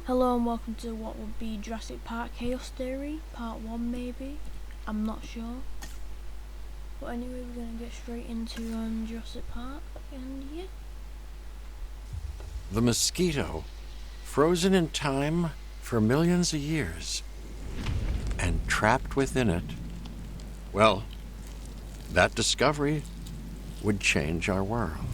Hello and welcome to what would be Jurassic Park Chaos Theory, part 1 maybe, I'm not sure. But anyway, we're going to get straight into Jurassic Park, and yeah. The mosquito, frozen in time for millions of years, and trapped within it, well, that discovery would change our world.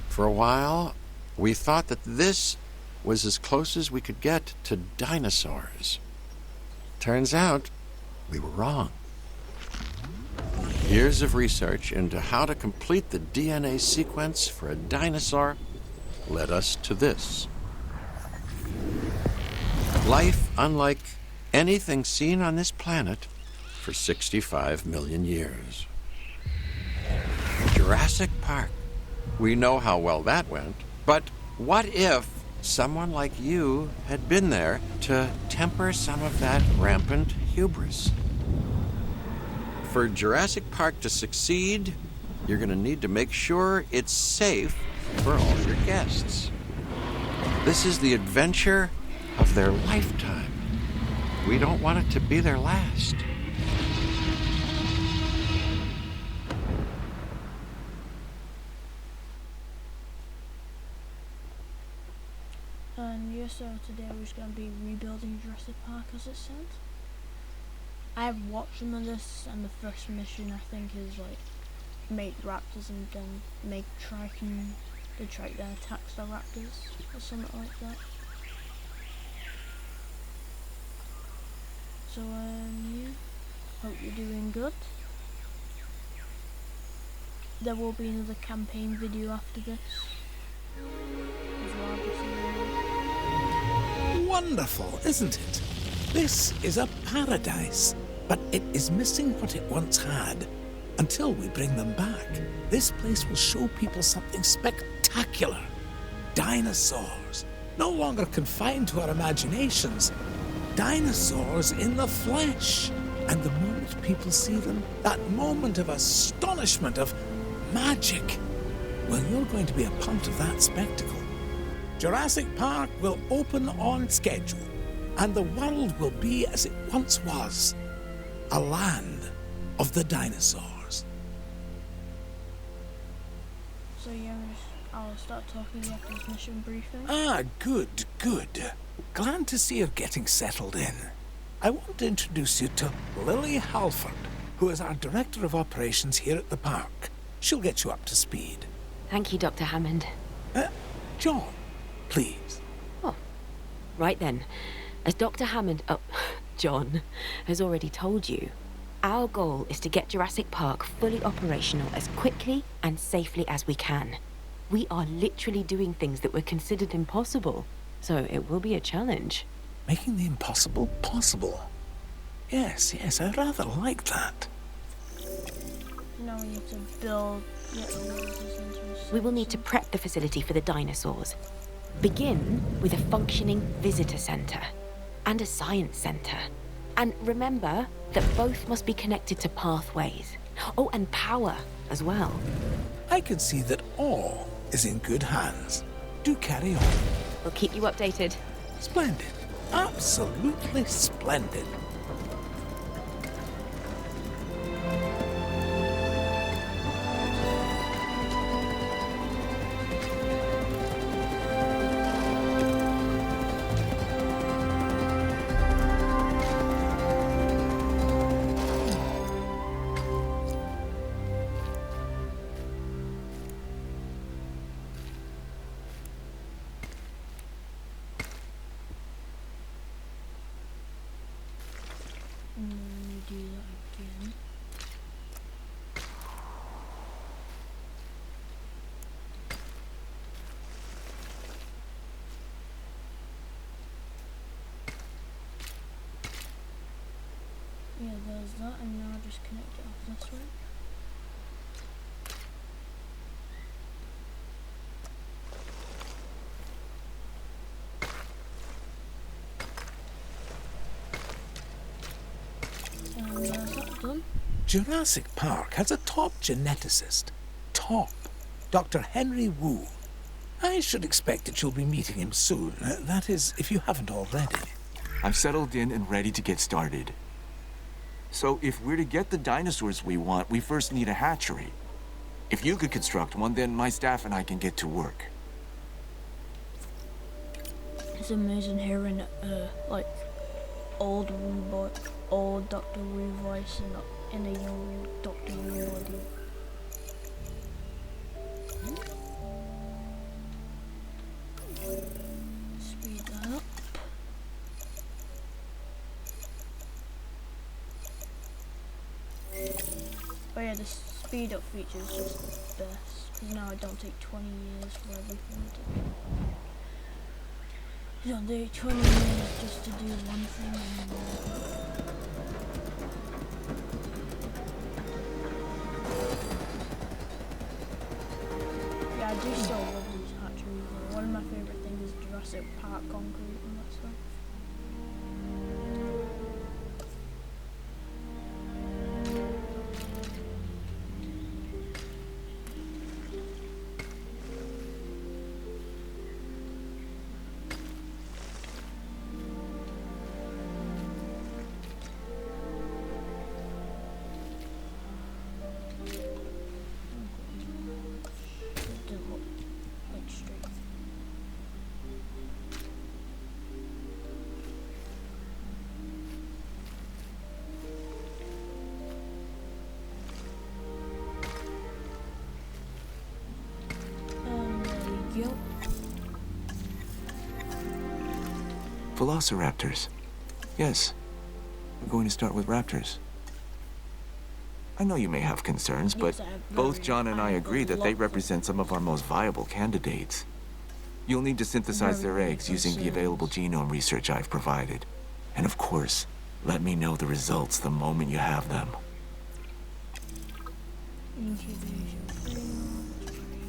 For a while, we thought that this was as close as we could get to dinosaurs. Turns out, we were wrong. Years of research into how to complete the DNA sequence for a dinosaur led us to this. Life unlike anything seen on this planet for 65 million years. Jurassic Park. We know how well that went, but what if someone like you had been there to temper some of that rampant hubris? For Jurassic Park to succeed, you're going to need to make sure it's safe for all your guests. This is the adventure of their lifetime. We don't want it to be their last. And yeah, so today we're just going to be rebuilding Jurassic Park as it said. I have watched some of this, and the first mission I think is like make raptors and then make the trike that attacks the raptors or something like that. So yeah, hope you're doing good. There will be another campaign video after this as well, Wonderful, isn't it? This is a paradise, but it is missing what it once had. Until we bring them back, this place will show people something spectacular. Dinosaurs, no longer confined to our imaginations. Dinosaurs in the flesh. And the moment people see them, that moment of astonishment, of magic, well, you're going to be a part of that spectacle. Jurassic Park will open on schedule, and the world will be as it once was, a land of the dinosaurs. So yeah, I'll start talking after this mission briefing. Good. Glad to see you're getting settled in. I want to introduce you to Lily Halford, who is our Director of Operations here at the park. She'll get you up to speed. Thank you, Dr. Hammond. John, please. Oh, right then. As Dr. Hammond, John, has already told you, our goal is to get Jurassic Park fully operational as quickly and safely as we can. We are literally doing things that were considered impossible, so it will be a challenge. Making the impossible possible. Yes, I rather like that. Now we need to build... We will need to prep the facility for the dinosaurs. Begin with a functioning visitor center and a science center. And remember that both must be connected to pathways. Oh, and power as well. I can see that all is in good hands. Do carry on. We'll keep you updated. Splendid. Absolutely splendid. Do that again. Yeah, there's that, and now I'll just connect it off this way. And there's that done. Jurassic Park has a top geneticist. Dr. Henry Wu. I should expect that you'll be meeting him soon. That is, if you haven't already. I'm settled in and ready to get started. So if we're to get the dinosaurs we want, we first need a hatchery. If you could construct one, then my staff and I can get to work. It's amazing hearing like old Doctor Wu voice and a young Doctor Wu audio. Speed that up. Oh yeah, the speed up feature is just the best, because now it don't take 20 years for everything to do. You don't take 20 years just to do one thing anymore. Yeah, I do still love these hatcheries though. One of my favourite things is Jurassic Park concrete and that stuff. Yep. Velociraptors. Yes. We're going to start with raptors. I know you may have concerns, but both John and I agree that they represent some of our most viable candidates. You'll need to synthesize their eggs using the available genome research I've provided. And of course, let me know the results the moment you have them.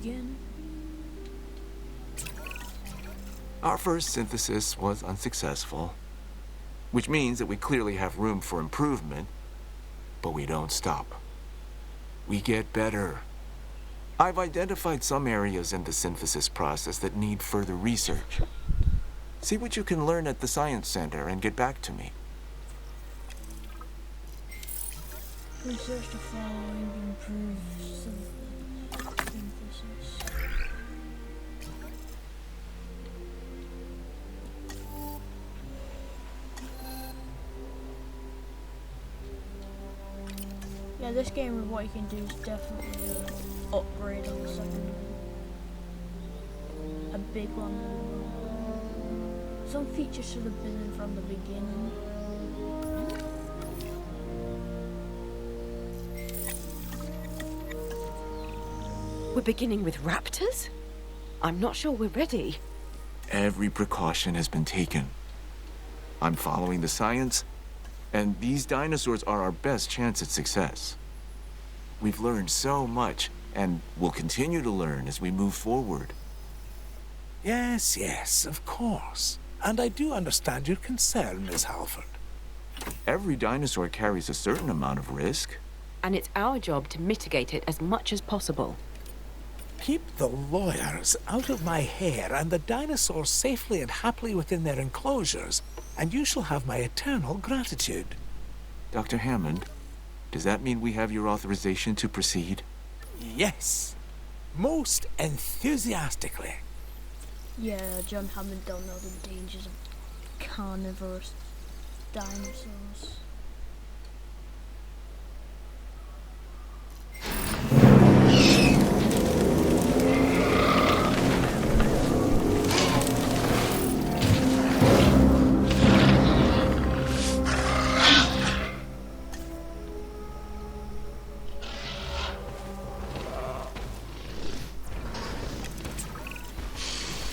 Again. Our first synthesis was unsuccessful, which means that we clearly have room for improvement, but we don't stop. We get better. I've identified some areas in the synthesis process that need further research. See what you can learn at the Science Center and get back to me. Research the following improves synthesis. Yeah, this game with what you can do is definitely an upgrade on the second one. A big one. Some features should have been in from the beginning. We're beginning with raptors? I'm not sure we're ready. Every precaution has been taken. I'm following the science, and these dinosaurs are our best chance at success. We've learned so much, and we'll continue to learn as we move forward. Yes, yes, of course. And I do understand your concern, Miss Halford. Every dinosaur carries a certain amount of risk. And it's our job to mitigate it as much as possible. Keep the lawyers out of my hair and the dinosaurs safely and happily within their enclosures, and you shall have my eternal gratitude. Dr. Hammond, does that mean we have your authorization to proceed? Yes, most enthusiastically. Yeah, John Hammond don't know the dangers of carnivorous dinosaurs.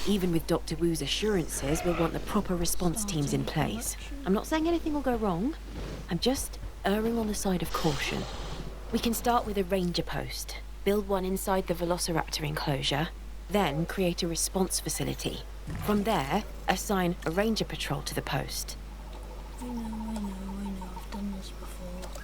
Even with Dr. Wu's assurances, we'll want the proper response teams in place. I'm not saying anything will go wrong. I'm just erring on the side of caution. We can start with a ranger post, build one inside the Velociraptor enclosure, then create a response facility. From there, assign a ranger patrol to the post. I know, I've done this before.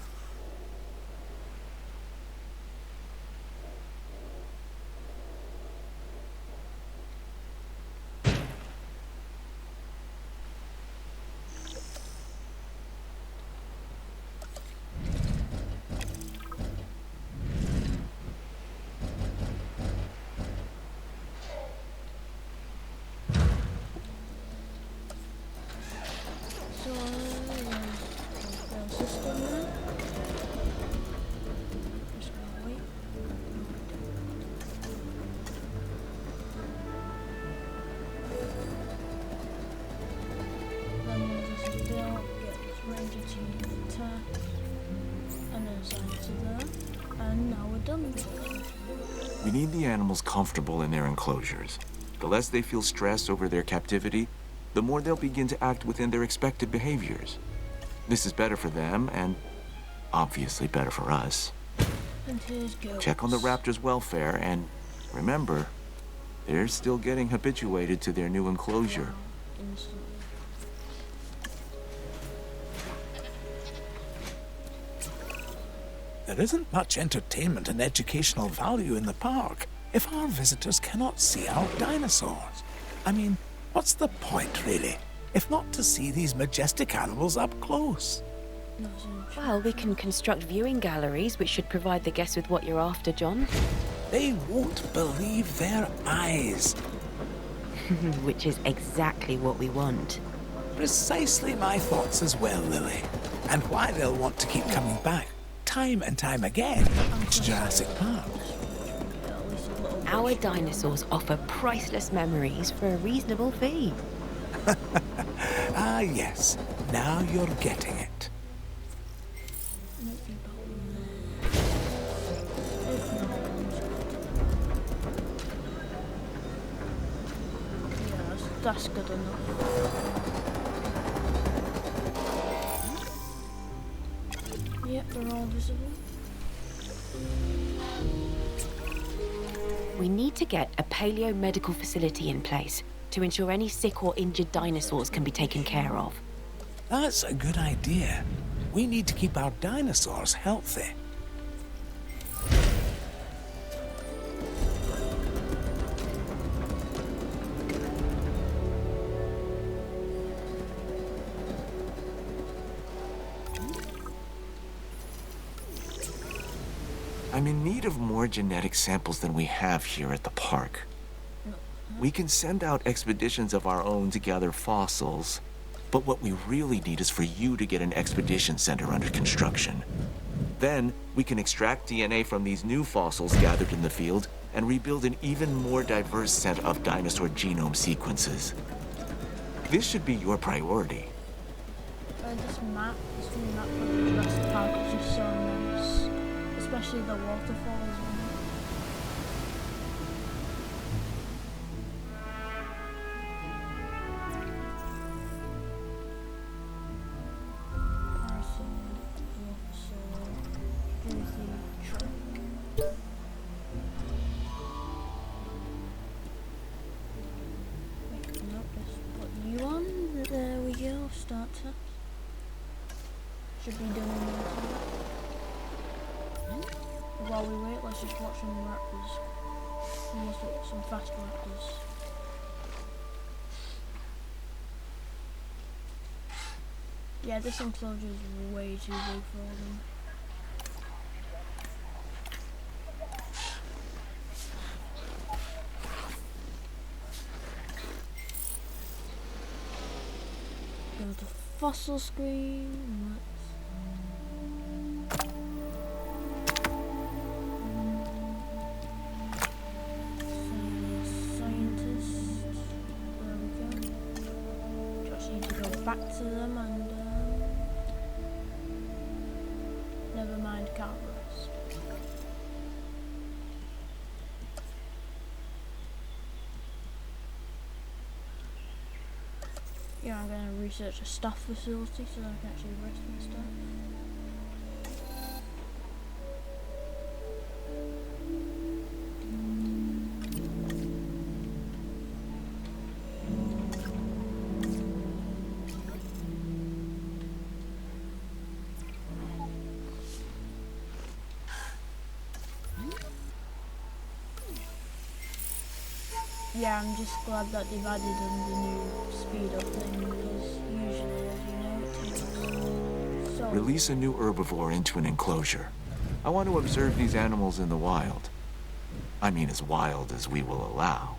science there, and now we're done with it. We need the animals comfortable in their enclosures. The less they feel stress over their captivity, the more they'll begin to act within their expected behaviors. This is better for them and obviously better for us. And here's goats. Check on the raptors' welfare and remember, they're still getting habituated to their new enclosure. Wow, instantly. There isn't much entertainment and educational value in the park if our visitors cannot see our dinosaurs. I mean, what's the point, really, if not to see these majestic animals up close? Not so much. Well, we can construct viewing galleries, which should provide the guests with what you're after, John. They won't believe their eyes. Which is exactly what we want. Precisely my thoughts as well, Lily. And why they'll want to keep coming back, time and time again, to Jurassic Park. At least a little bit. Our dinosaurs offer priceless memories for a reasonable fee. Ah, yes. Now you're getting it. Might be better. If not, yeah, that's good enough. Yep, they're all visible. We need to get a paleo-medical facility in place to ensure any sick or injured dinosaurs can be taken care of. That's a good idea. We need to keep our dinosaurs healthy. I'm in need of more genetic samples than we have here at the park. We can send out expeditions of our own to gather fossils, but what we really need is for you to get an expedition center under construction. Then, we can extract DNA from these new fossils gathered in the field and rebuild an even more diverse set of dinosaur genome sequences. This should be your priority. This new map for the Jurassic Park is just so nice. Especially the waterfalls. There we go, start test. Should be done in no time. While we wait, let's just watch some raptors. We must watch some fast raptors. Yeah, this enclosure is way too big for them. Go to fossil screen. Back to them and never mind Carver's. Yeah, I'm going to research a staff facility so that I can actually rest my stuff. Yeah, I'm just glad that they've added in the new speed up thing because usually, as you know, it takes so... Release a new herbivore into an enclosure. I want to observe these animals in the wild. I mean, as wild as we will allow.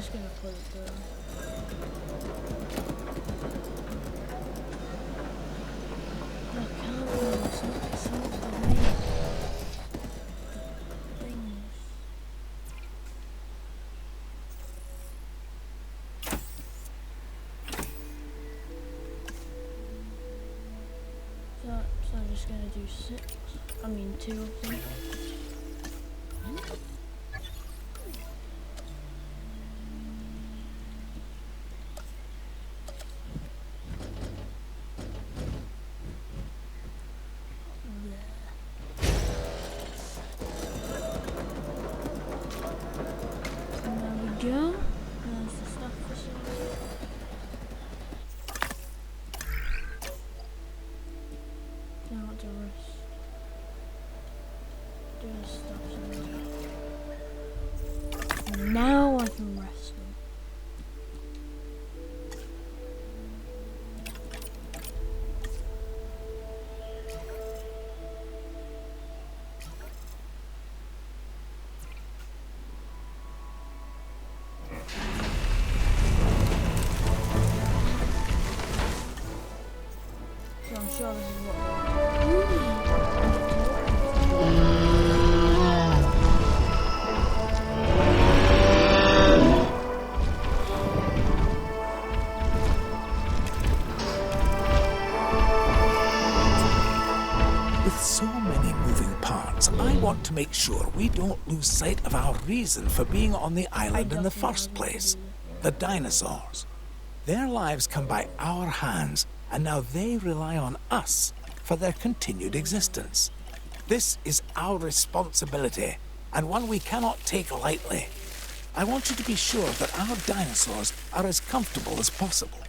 just gonna put it there. I can't really see some of the main things. So I'm just gonna do 2 of them. Go. There's the stuff for sale. Now what to rest. Do the stuff somewhere. Now I can rest them. So I'm sure this is what With so many moving parts, I want to make sure we don't lose sight of our reason for being on the island in the first place. The dinosaurs. Their lives come by our hands, and now they rely on us for their continued existence. This is our responsibility, and one we cannot take lightly. I want you to be sure that our dinosaurs are as comfortable as possible.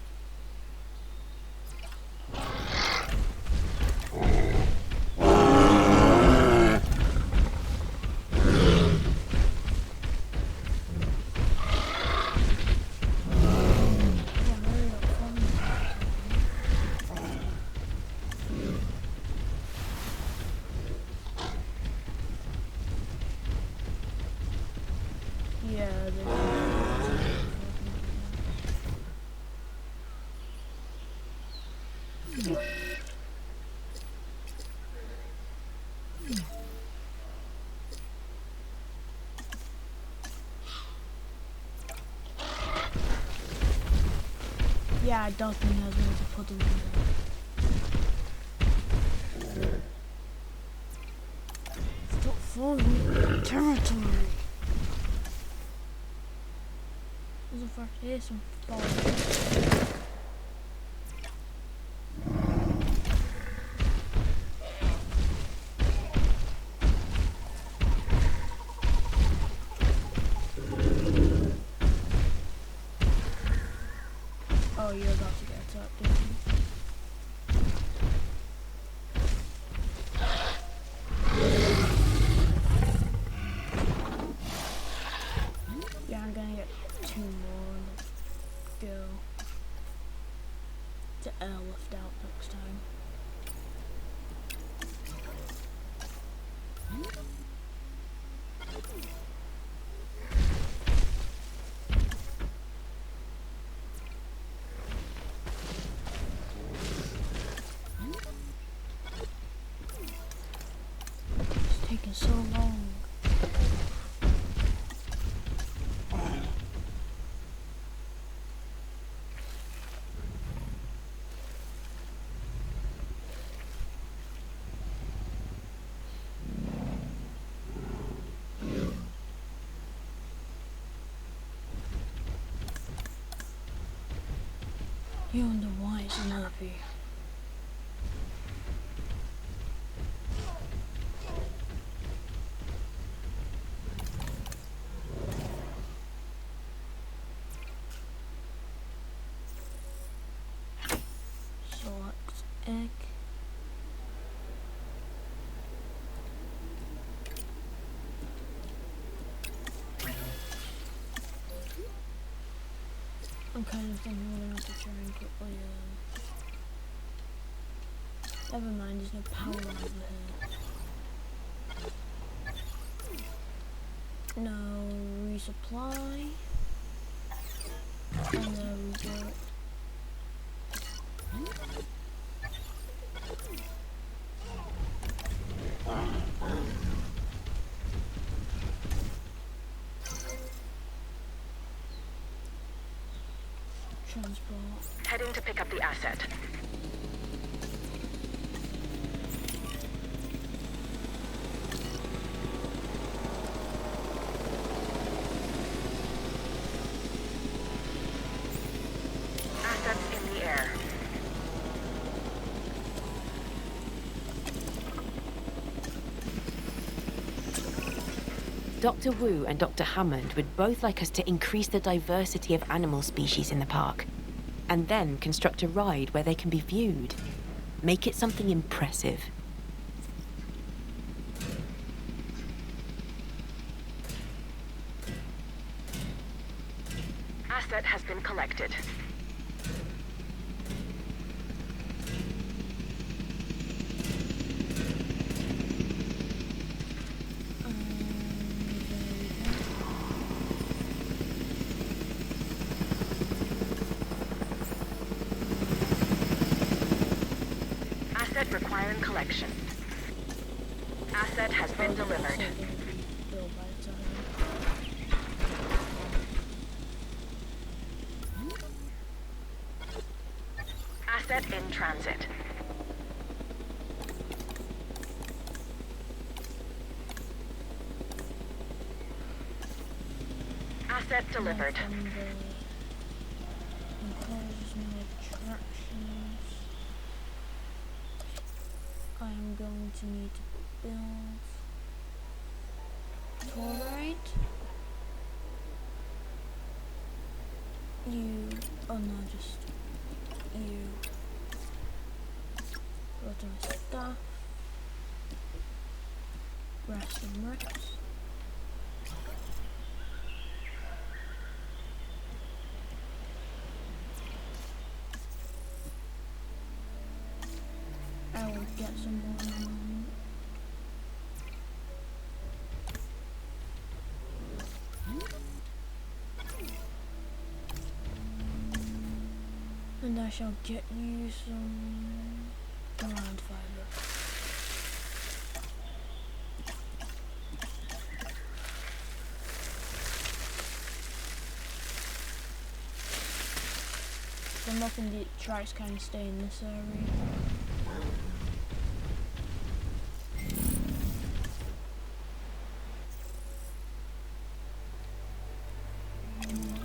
Yeah, it does mean I was going to put them in there. Stop falling territory. There's a first here, some falling. Oh, you're about to get up, didn't you? Yeah, I'm gonna get 2 more. Let's go to lift out next time. It's taking so long. You wonder why it's nervy. Select egg. I'm kind of thinking we're gonna have to try and quickly, never mind, there's no power over here. No resupply. And there we go. Transport. Heading to pick up the asset. Assets in the air. Dr. Wu and Dr. Hammond would both like us to increase the diversity of animal species in the park, and then construct a ride where they can be viewed. Make it something impressive. Asset has been collected. Asset requiring collection. Asset has been delivered. Asset in transit. Asset delivered. I am going to need to build tour ride. Oh no, just you. Go to my stuff. Rest and rest. I will get some more. And I shall get you some ground fiber. I'm hoping the tracks can stay in this area.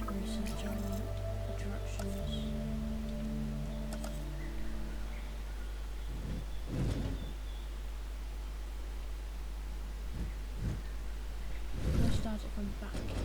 Research on attractions. Let's start it from back here.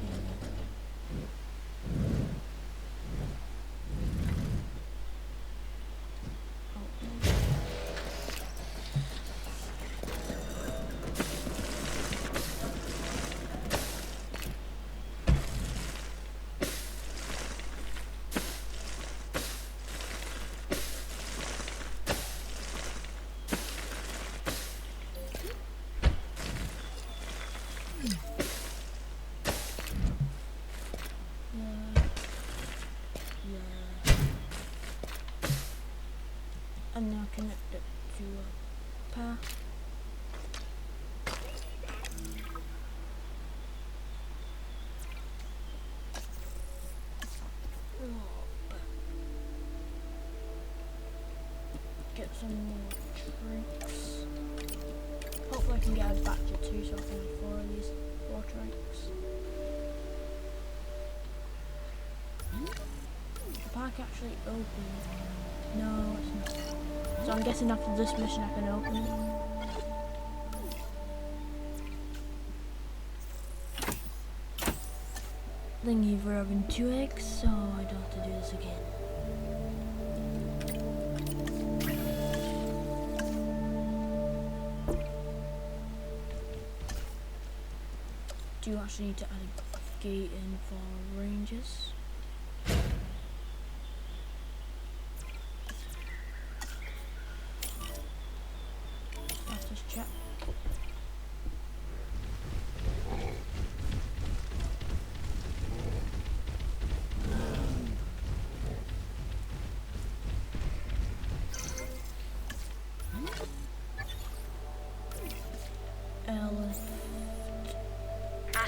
And now connect it to a path. Get some more tricks. Hopefully I can get a batch of 2 so I can have 4 of these 4 tricks. The park actually opened. No, it's not. So I'm guessing after this mission I can open it. Thank you for having 2 eggs, so I don't have to do this again. Do you actually need to add a gate in for rangers? Status check.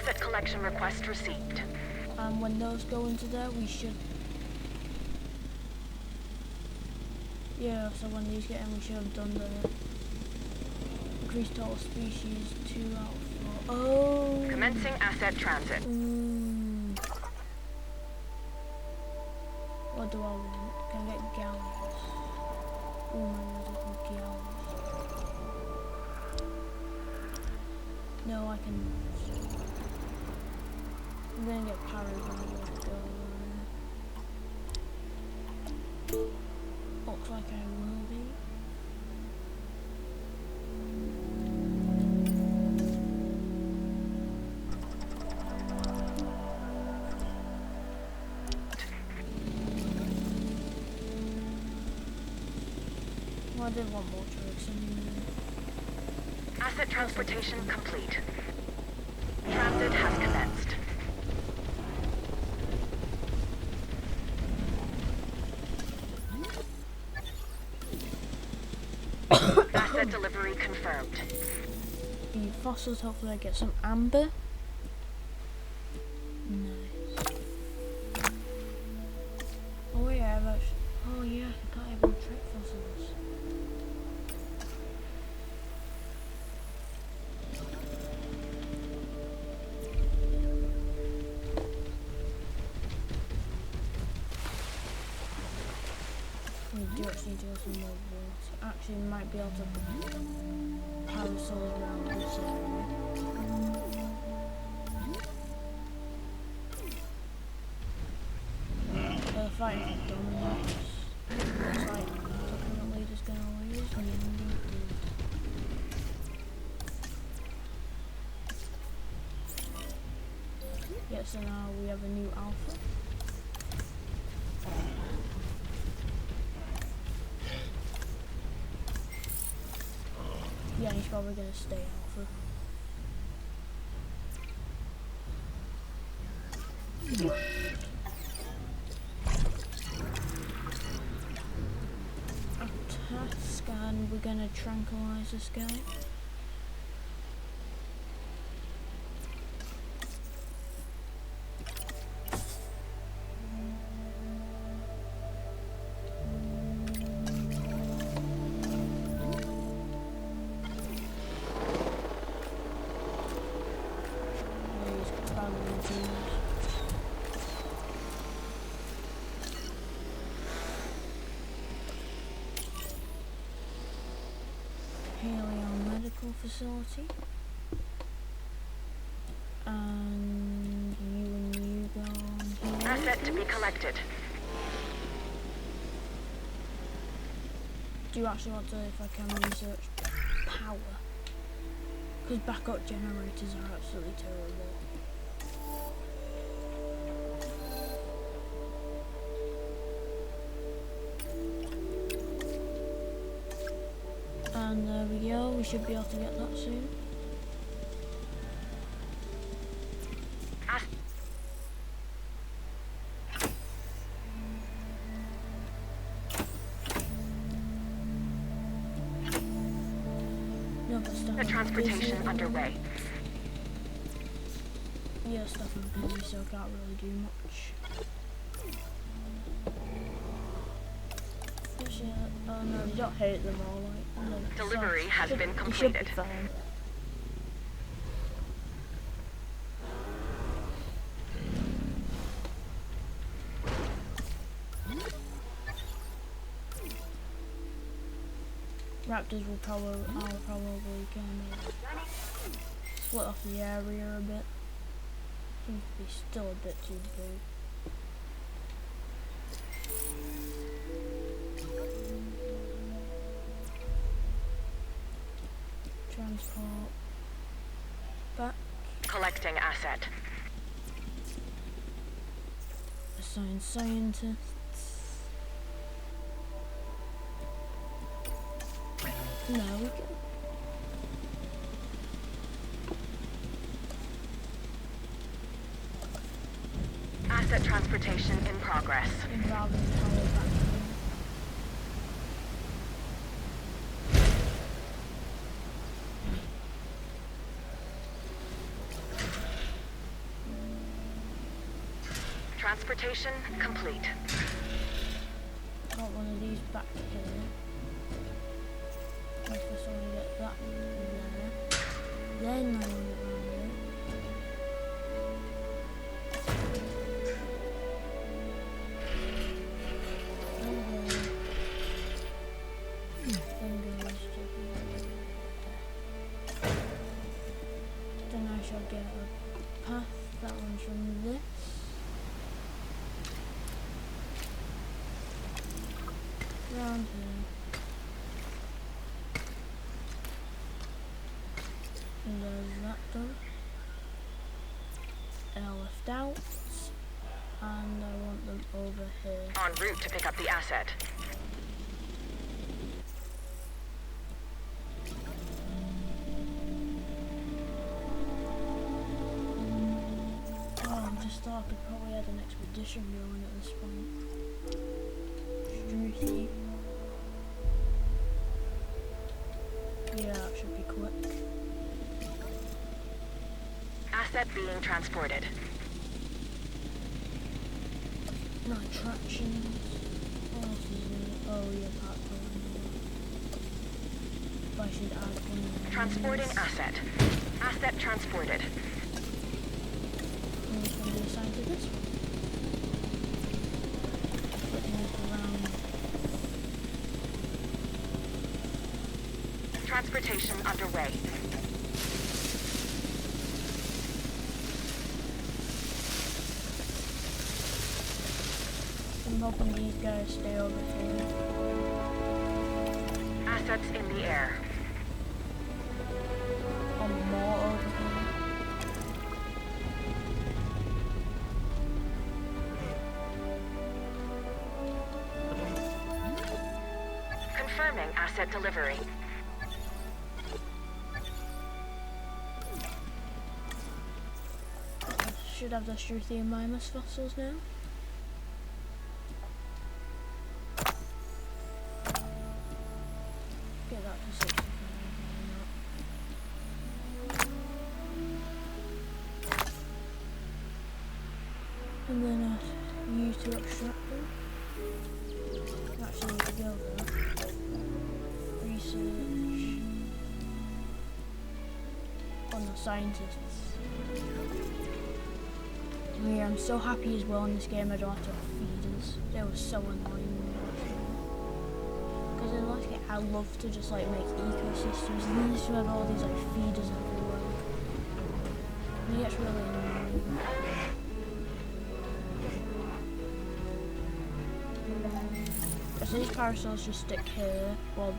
Asset collection request received. When those go into there, we should... Yeah, so when these get in, we should have done the increased total species 2 out of 4. Oh! Commencing asset transit. What do I want? Can I get galleys? Oh my god, I want galleys. No, I can... I'm gonna get paragliders. Looks like I will be. Well, I did want more trucks in there. Asset transportation complete. Transit has commenced. Asset delivery confirmed. The fossils, hopefully I get some amber. Nice. Oh yeah, I've actually... Oh yeah, I can't even trick fossils. We do actually need to go some more water. Actually, we might be able to parasail around this area. They're fighting for dominance. Looks like the leader's gonna lose. Yeah, so now we have a new alpha. Yeah, he's probably gonna stay alpha. Task, and we're gonna tranquilize this guy. Medical facility, and you go on here. Asset to be collected. Do you actually want to, if I can, research power? Because backup generators are absolutely terrible. And there we go, we should be able to get that soon. No, but stuff The transportation underway. Yeah, stuff I'm busy, so I can't really do much. Oh no, you don't hate them all, like, no, Delivery so has been you should completed. be fine. Raptors will probably, I'll probably kind of split off the area a bit. Seems to be still a bit too big. Transport back. Collecting asset. Assign scientists. No, we can. Asset transportation in progress. Involving power back. Transportation complete. Got one of these back here. I first want to get that there. Then I want to get around it. Then I shall get a path. That one's from this. Round here. And there's that done. I'll lift out. And I want them over here. En route to pick up the asset. Oh, I just thought I could probably add an expedition going at this point. Struthy. Yeah, that should be quick. Asset being transported. No attractions. What else is there? Oh yeah, platform. I should add one of these. Transporting asset. Asset transported. And it's going to be assigned to this one. Putting it around. Transportation underway. I'm hoping these guys stay over here. Assets in the air. Or more over here. Confirming asset delivery. I should have the Struthy and Mimus fossils now. Get that to 65. And then use to extract them. Actually need to go there. Research on the scientists. Yeah, I'm so happy as well in this game I don't have to have feeders. They were so annoying. Because in this game I love to just like make ecosystems and then just have all these like feeders everywhere. And it gets really annoying. So these parasols just stick here, while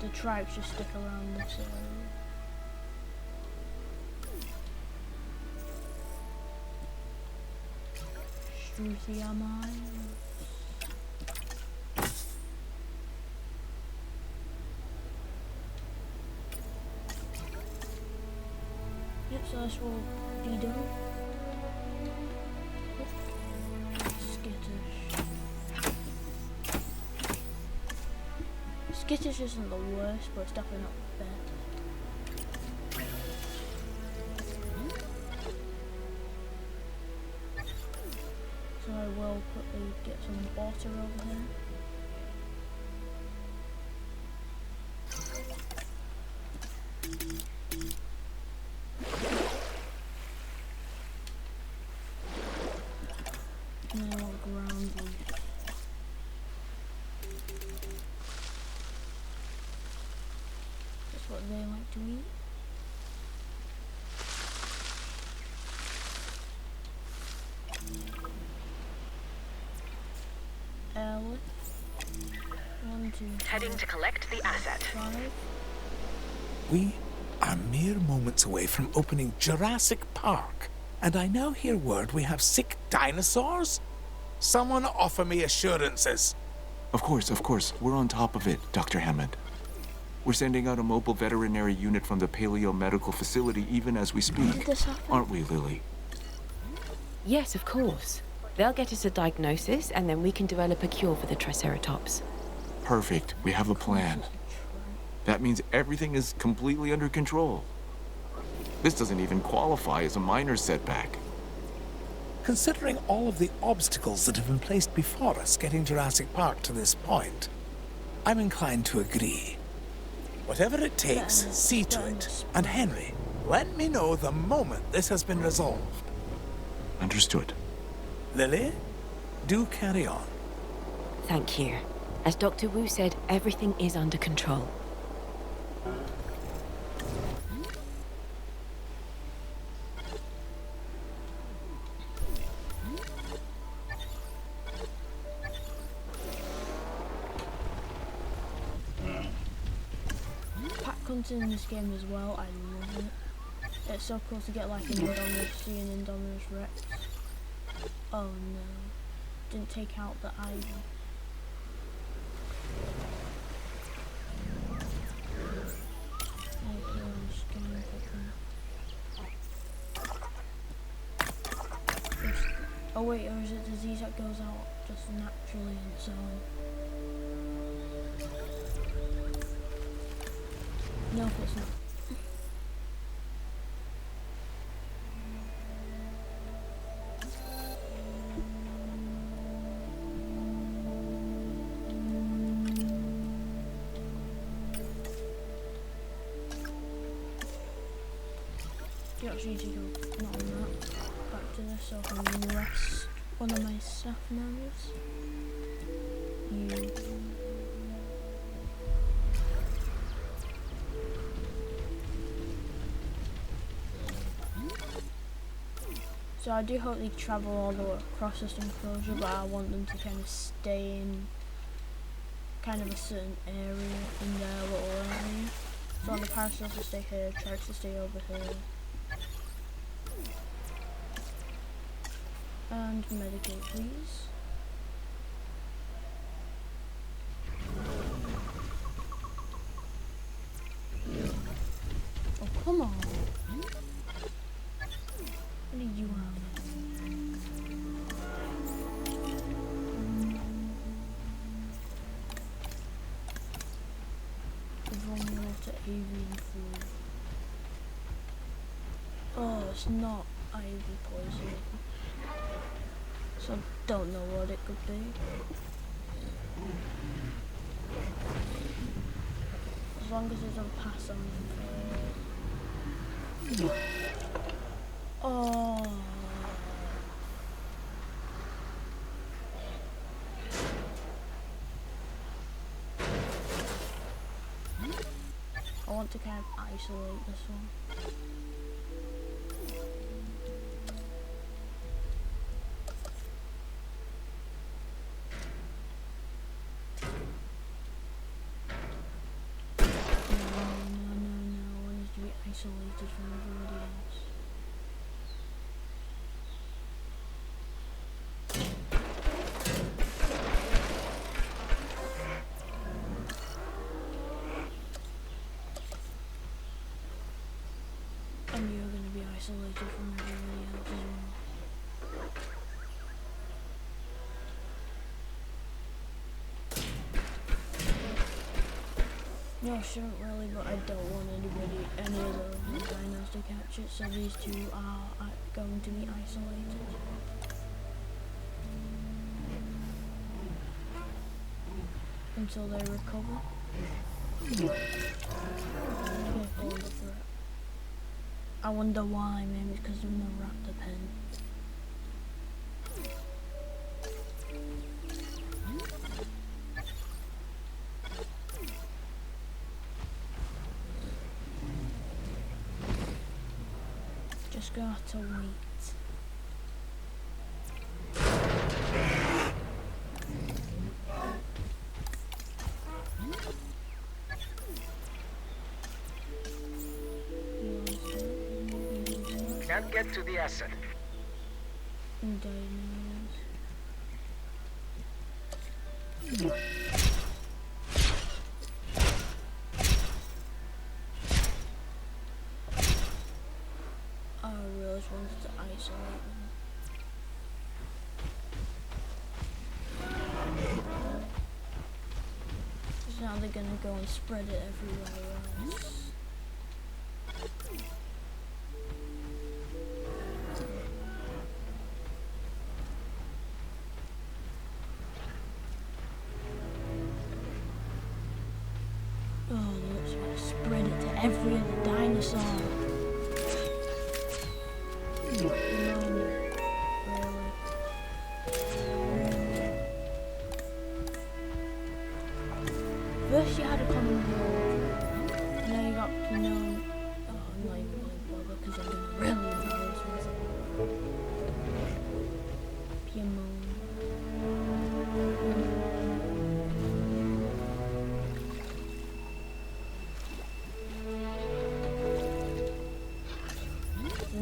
the tribes just stick around this area. Struthy am I? Yep, so this will be done. Skittish. Skittish isn't the worst, but it's definitely not bad. So I will quickly get some water over here. And then I'll ground beef. That's what they like to eat. L. 1, 2, Heading to collect the asset. 5. We are mere moments away from opening Jurassic Park, and I now hear word we have sick dinosaurs? Someone offer me assurances. Of course. We're on top of it, Dr. Hammond. We're sending out a mobile veterinary unit from the Paleo Medical Facility even as we Did speak. this happen? Aren't we, Lily? Yes, of course. They'll get us a diagnosis, and then we can develop a cure for the Triceratops. Perfect. We have a plan. That means everything is completely under control. This doesn't even qualify as a minor setback. Considering all of the obstacles that have been placed before us getting Jurassic Park to this point, I'm inclined to agree. Whatever it takes, see to it. And Henry, let me know the moment this has been resolved. Understood. Lily, do carry on. Thank you. As Dr. Wu said, everything is under control. Pack hunting in this game as well, I love it. It's so cool to get like an Indominus, see an Indominus Rex. Oh no, didn't take out the ivy. Okay, I'm just gonna put them. Oh wait, or is it disease that goes out just naturally on its own? No, it's not. You actually need to go not on that. Back to this so I can rest one of my staff members. You. So I do hope they travel all the way across this enclosure, but I want them to kind of stay in kind of a certain area in their little area. So on the parasol to stay here, tracks to stay over here. And medicate, please. Oh, come on. What do you have? Water, avian food. Oh, it's not ivy poison. So I don't know what it could be. As long as it doesn't pass on. Oh. I want to kind of isolate this one. No. One needs to be isolated from everybody else. And you're going to be isolated from everybody else as well. No, I shouldn't really, but I don't want any of the dinos to catch it, so these two are going to be isolated. Until they recover. Careful of the threat. I wonder why, maybe it's because of the raptor pen. Just gonna have to wait. Can't get to the asset. I really just wanted to isolate them. Because now they're gonna go and spread it everywhere else. least you had a common goal. And now you got to know. Oh, I'm not even really bothered because I'm gonna really embarrass myself. Piemont.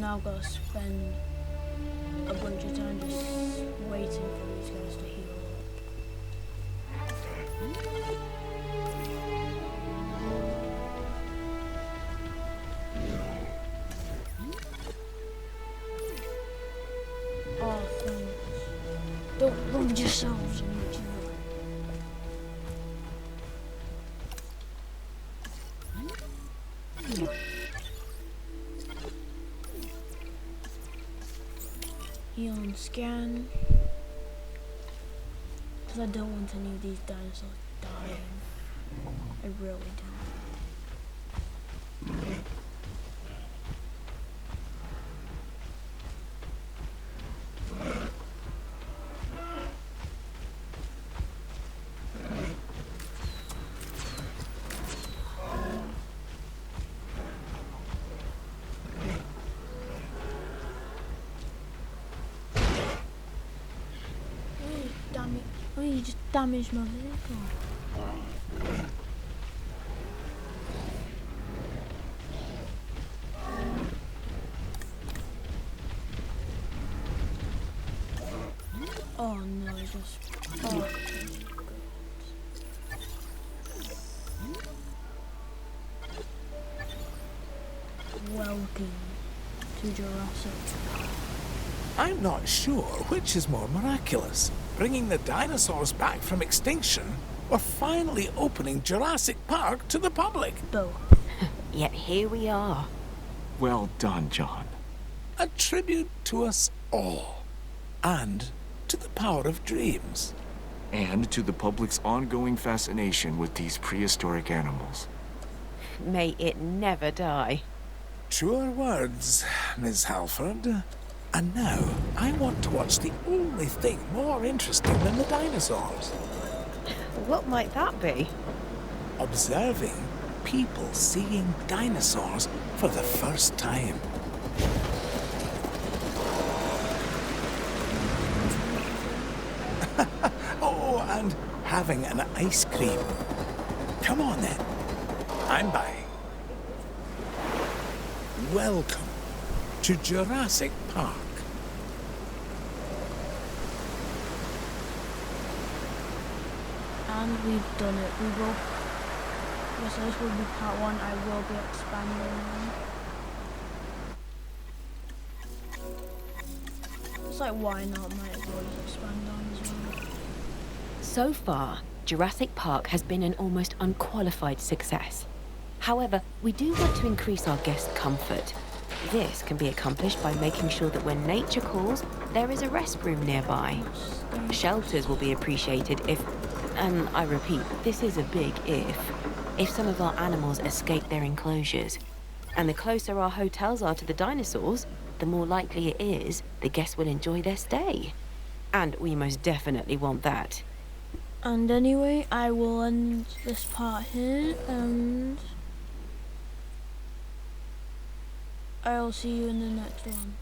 Now I've got to spend a bunch of time just waiting for these guys to heal up. Oh, thanks. Don't rub yourselves on each other. Heal and scan. Because I don't want any of these dinosaurs dying. I really don't. Oh, you just damaged my vehicle. Oh no, just... Oh, welcome to Jurassic Park. I'm not sure which is more miraculous, bringing the dinosaurs back from extinction or finally opening Jurassic Park to the public. Both. Yet here we are. Well done, John. A tribute to us all, and to the power of dreams. And to the public's ongoing fascination with these prehistoric animals. May it never die. Truer words, Miss Halford. And now, I want to watch the only thing more interesting than the dinosaurs. What might that be? Observing people seeing dinosaurs for the first time. Oh, and having an ice cream. Come on then. I'm buying. Welcome to Jurassic Park. And we've done it. We will. Yes, this will be part 1. I will be expanding. It's like, why not? Might as well just expand on as well. So far, Jurassic Park has been an almost unqualified success. However, we do want to increase our guest comfort. This can be accomplished by making sure that when nature calls, there is a restroom nearby. Shelters will be appreciated if, and I repeat, this is a big if some of our animals escape their enclosures. And the closer our hotels are to the dinosaurs, the more likely it is the guests will enjoy their stay. And we most definitely want that. And anyway, I will end this part here, and I'll see you in the next one.